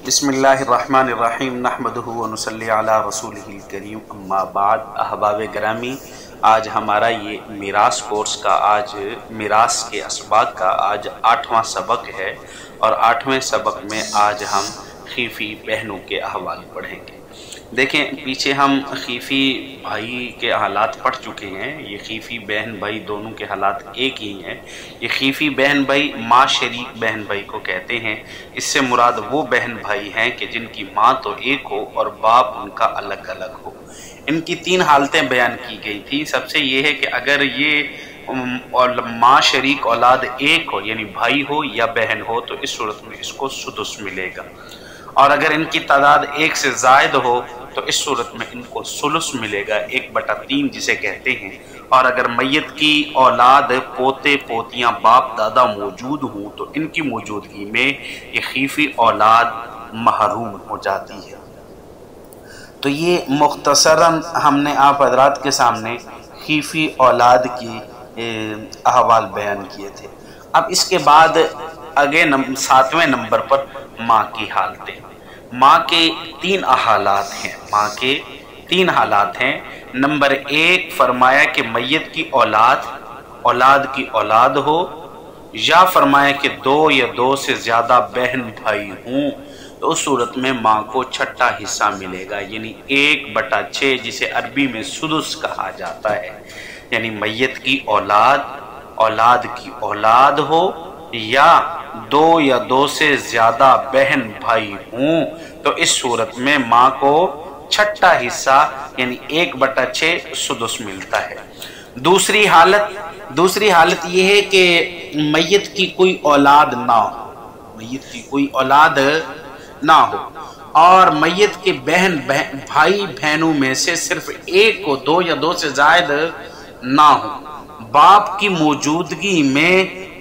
بسم اللہ الرحمن الرحیم نحمدہ و نصلی علی رسولہ الکریم اما بعد۔ احباب گرامی، آج ہمارا یہ میراث کورس کا میراث کے اسباق کا 8واں سبق ہے، اور 8ویں سبق میں آج ہم خیفی بہنوں کے احوال پڑھیں گے۔ دیکھیں، پیچھے ہم خیفی بھائی کے حالات پڑھ چکے ہیں۔ یہ خیفی بہن بھائی دونوں کے حالات ایک ہی ہیں۔ یہ خیفی بہن بھائی ماں شریک بہن بھائی کو کہتے ہیں۔ اس سے مراد وہ بہن بھائی ہیں کہ جن کی ماں تو ایک ہو اور باپ ان کا الگ الگ ہو۔ ان کی 3 حالتیں بیان کی گئی تھی۔ سب سے یہ ہے کہ اگر یہ ماں شریک اولاد ایک ہو، یعنی بھائی ہو یا بہن ہو، تو اس صورت میں اس کو سدس ملے گا، اور اگر ان کی تعداد 1 سے زائد ہو تو اس صورت میں ان کو ثلث ملے گا، 1/3 جسے کہتے ہیں۔ اور اگر میت کی اولاد پوتے پوتیاں باپ دادا موجود ہوں تو ان کی موجودگی میں یہ خیفی اولاد محروم ہو جاتی ہے۔ تو یہ مختصراً ہم نے آپ حضرات کے سامنے خیفی اولاد کی احوال بیان کیے تھے۔ اب اس کے بعد آگے 7ویں نمبر پر ماں کی حالتیں۔ ماں کے 3 حالات ہیں۔ ماں کے 3 حالات ہیں۔ نمبر 1 فرمایا کہ میت کی اولاد کی اولاد ہو، یا فرمایا کہ 2 یا 2 سے زیادہ بہن بھائی ہوں، تو اس صورت میں ماں کو چھٹا حصہ ملے گا، یعنی 1/6 جسے عربی میں سدس کہا جاتا ہے۔ یعنی میت کی اولاد کی اولاد ہو، یا 2 یا 2 سے زیادہ بہن بھائی ہوں، تو اس صورت میں ماں کو چھٹا حصہ یعنی 1/6 سدس ملتا ہے۔ دوسری حالت یہ ہے کہ میت کی کوئی اولاد نہ ہو، اور میت کے بھائی بہنوں میں سے صرف ایک کو 2 یا 2 سے زائد نہ ہو، باپ کی موجودگی میں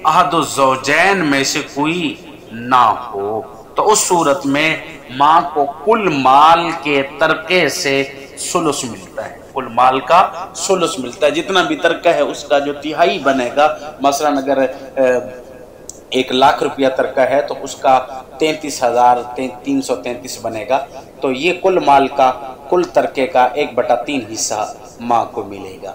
احد الزوجین میں سے کوئی نہ ہو، تو اس صورت میں ماں کو کل مال کے ترکے سے ثلث ملتا ہے۔ کل مال کا ثلث ملتا ہے، جتنا بھی ترکہ ہے اس کا جو تہائی بنے گا۔ مثلا اگر 1,00,000 روپیہ ترکہ ہے تو اس کا 33,333 بنے گا، تو یہ کل مال کا کل ترکے کا 1/3 حصہ ماں کو ملے گا۔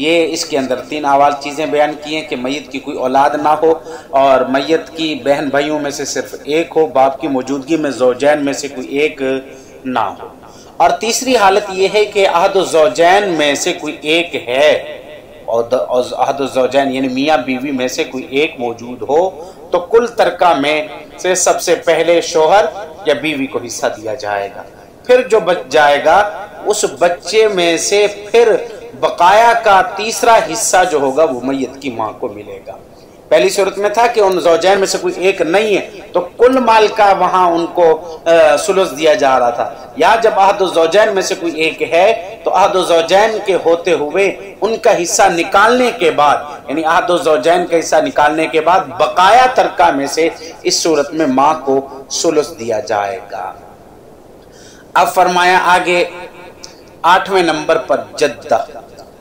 یہ اس کے اندر 3 احوال چیزیں بیان کی ہیں کہ میت کی کوئی اولاد نہ ہو، اور میت کی بہن بھائیوں میں سے صرف ایک ہو، باپ کی موجودگی میں زوجین میں سے کوئی ایک نہ ہو، اور تیسری حالت یہ ہے کہ احد الزوجین میں سے کوئی ایک ہے، اور احد الزوجین یعنی میاں بیوی میں سے کوئی ایک موجود ہو، تو کل ترکہ میں سے سب سے پہلے شوہر یا بیوی کو حصہ دیا جائے گا، پھر جو بچ جائے گا اس بچے میں سے پھر بقایا کا تیسرا حصہ جو ہوگا وہ میت کی ماں کو ملے گا۔ پہلی صورت میں تھا کہ ان زوجین میں سے کوئی ایک نہیں ہے تو کل مال کا وہاں ان کو ثلث دیا جا رہا تھا، یا جب احد الزوجین میں سے کوئی ایک ہے تو احد الزوجین کے ہوتے ہوئے ان کا حصہ نکالنے کے بعد، یعنی احد الزوجین کا حصہ نکالنے کے بعد بقایا ترکہ میں سے اس صورت میں ماں کو ثلث دیا جائے گا۔ اب فرمایا آگے 8ویں نمبر پر جدہ،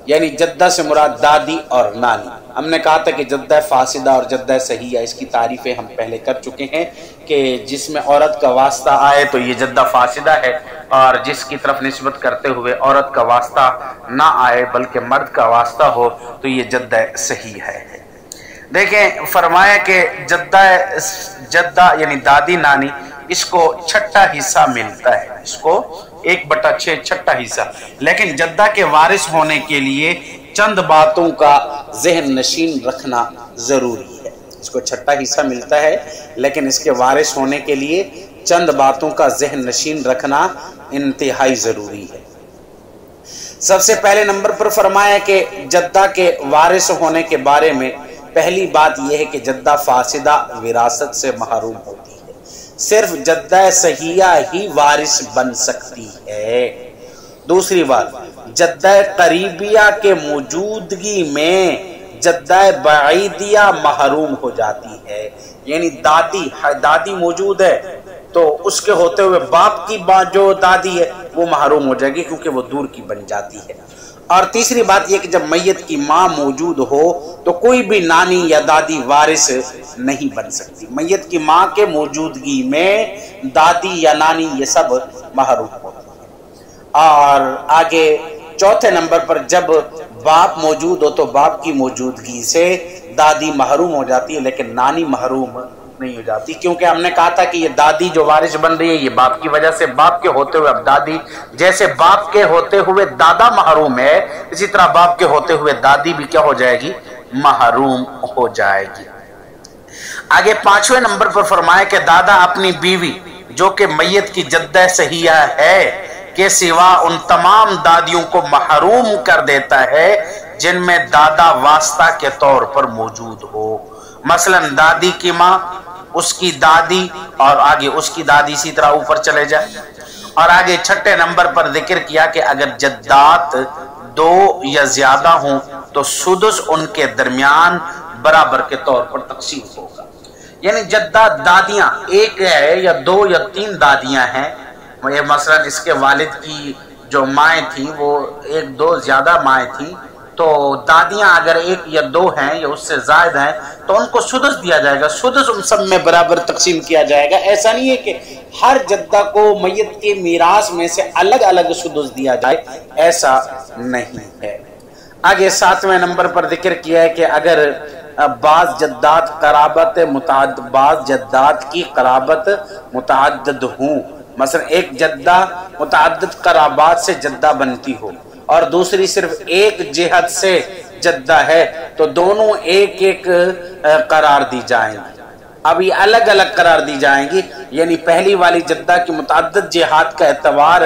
یعنی جدہ سے مراد دادی اور نانی۔ ہم نے کہا تھا کہ جدہ فاسدہ اور جدہ صحیحہ، اس کی تعریفیں ہم پہلے کر چکے ہیں کہ جس میں عورت کا واسطہ آئے تو یہ جدہ فاسدہ ہے، اور جس کی طرف نسبت کرتے ہوئے عورت کا واسطہ نہ آئے بلکہ مرد کا واسطہ ہو تو یہ جدہ صحیح ہے۔ دیکھیں، فرمایا کہ جدہ یعنی دادی نانی، اس کو چھٹا حصہ ملتا ہے، اس کو 1/6 چھٹا حصہ، لیکن جدہ کے وارث ہونے کے لیے چند باتوں کا ذہن نشین رکھنا ضروری ہے۔ اس کو چھٹا حصہ ملتا ہے لیکن اس کے وارث ہونے کے لیے چند باتوں کا ذہن نشین رکھنا انتہائی ضروری ہے۔ سب سے پہلے نمبر پر فرمایا کہ جدہ کے وارث ہونے کے بارے میں پہلی بات یہ ہے کہ جدہ فاسدہ وراثت سے محروم ہوتی ہے، صرف جدہ صحیحہ ہی وارث بن سکتی ہے۔ دوسری بات، جدہ قریبیہ کے موجودگی میں جدہ بعیدیہ محروم ہو جاتی ہے، یعنی دادی موجود ہے تو اس کے ہوتے ہوئے باپ کی جو دادی ہے وہ محروم ہو جائے گی کیونکہ وہ دور کی بن جاتی ہے۔ اور تیسری بات یہ کہ جب میت کی ماں موجود ہو تو کوئی بھی نانی یا دادی وارث نہیں بن سکتی. میت کی ماں کے موجودگی میں دادی یا نانی یہ سب محروم ہوتے ہیں. اور آگے چوتھے نمبر پر جب باپ موجود ہو تو باپ کی موجودگی سے دادی محروم ہو جاتی ہے لیکن نانی محروم نہیں ہو جاتی، کیونکہ ہم نے کہا تھا کہ یہ دادی جو وارث بن رہی ہے یہ باپ کی وجہ سے، باپ کے ہوتے ہوئے اب دادی، جیسے باپ کے ہوتے ہوئے دادا محروم ہے اسی طرح باپ کے ہوتے ہوئے دادی بھی کیا ہو جائے گی؟ محروم ہو جائے گی. آگے 5ویں نمبر پر فرمایا کہ دادا اپنی بیوی جو کہ میت کی جدہ صحیحہ ہے کے سوا ان تمام دادیوں کو محروم کر دیتا ہے جن میں دادا واسطہ کے طور پر موجود ہو. مثلا دادی کی ماں، اس کی دادی اور آگے اس کی دادی، اسی طرح اوپر چلے جائے. اور آگے 6 نمبر پر ذکر کیا کہ اگر جدات 2 یا زیادہ ہوں تو سدس ان کے درمیان برابر کے طور پر تقسیم ہوگا. یعنی جدات دادیاں ایک ہے یا 2 یا 3 دادیاں ہیں، مثلا اس کے والد کی جو مائیں تھیں وہ 1 2 زیادہ مائیں تھیں، تو دادیاں اگر 1 یا 2 ہیں یا اس سے زائد ہیں تو ان کو سدس دیا جائے گا، سدس ان سب میں برابر تقسیم کیا جائے گا. ایسا نہیں ہے کہ ہر جدہ کو میت کے میراث میں سے الگ الگ سدس دیا جائے، ایسا نہیں ہے. آگے 7ویں نمبر پر ذکر کیا ہے کہ اگر بعض جدات قرابت متعدد، بعض جدات کی قرابت متعدد ہوں، مثلا ایک جدہ متعدد قرابات سے جدہ بنتی ہو اور دوسری صرف ایک جہت سے جدہ ہے تو دونوں ایک ایک قرار دی جائیں گی. اب یہ الگ الگ قرار دی جائیں گی، یعنی پہلی والی جدہ کی متعدد جہات کا اعتبار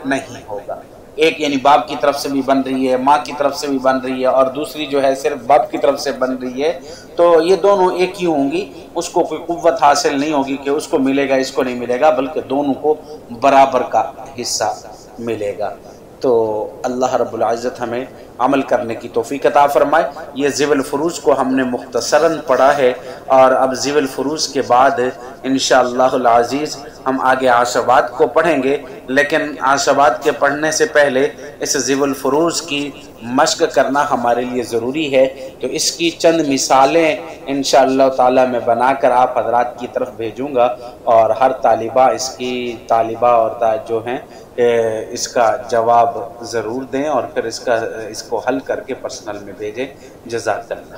نہیں ہوگا. ایک یعنی باپ کی طرف سے بھی بن رہی ہے، ماں کی طرف سے بھی بن رہی ہے، اور دوسری جو ہے صرف باپ کی طرف سے بن رہی ہے، تو یہ دونوں ایک ہی ہوں گی. اس کو کوئی قوت حاصل نہیں ہوگی کہ اس کو ملے گا اس کو نہیں ملے گا، بلکہ دونوں کو برابر کا حصہ ملے گا. تو اللہ رب العزت ہمیں عمل کرنے کی توفیق عطا فرمائے. یہ ذوی الفروض کو ہم نے مختصراً پڑھا ہے، اور اب ذوی الفروض کے بعد انشاءاللہ العزیز ہم آگے عصبات کو پڑھیں گے، لیکن عصبات کے پڑھنے سے پہلے اس ذوی الفروض کی مشق کرنا ہمارے لیے ضروری ہے. تو اس کی چند مثالیں انشاءاللہ تعالی میں بنا کر آپ حضرات کی طرف بھیجوں گا، اور ہر طالبہ اس کی طالبہ اور جو ہیں اس کا جواب ضرور دیں، اور پھر اس کو حل کر کے پرسنل میں بھیجیں. جزاک اللہ.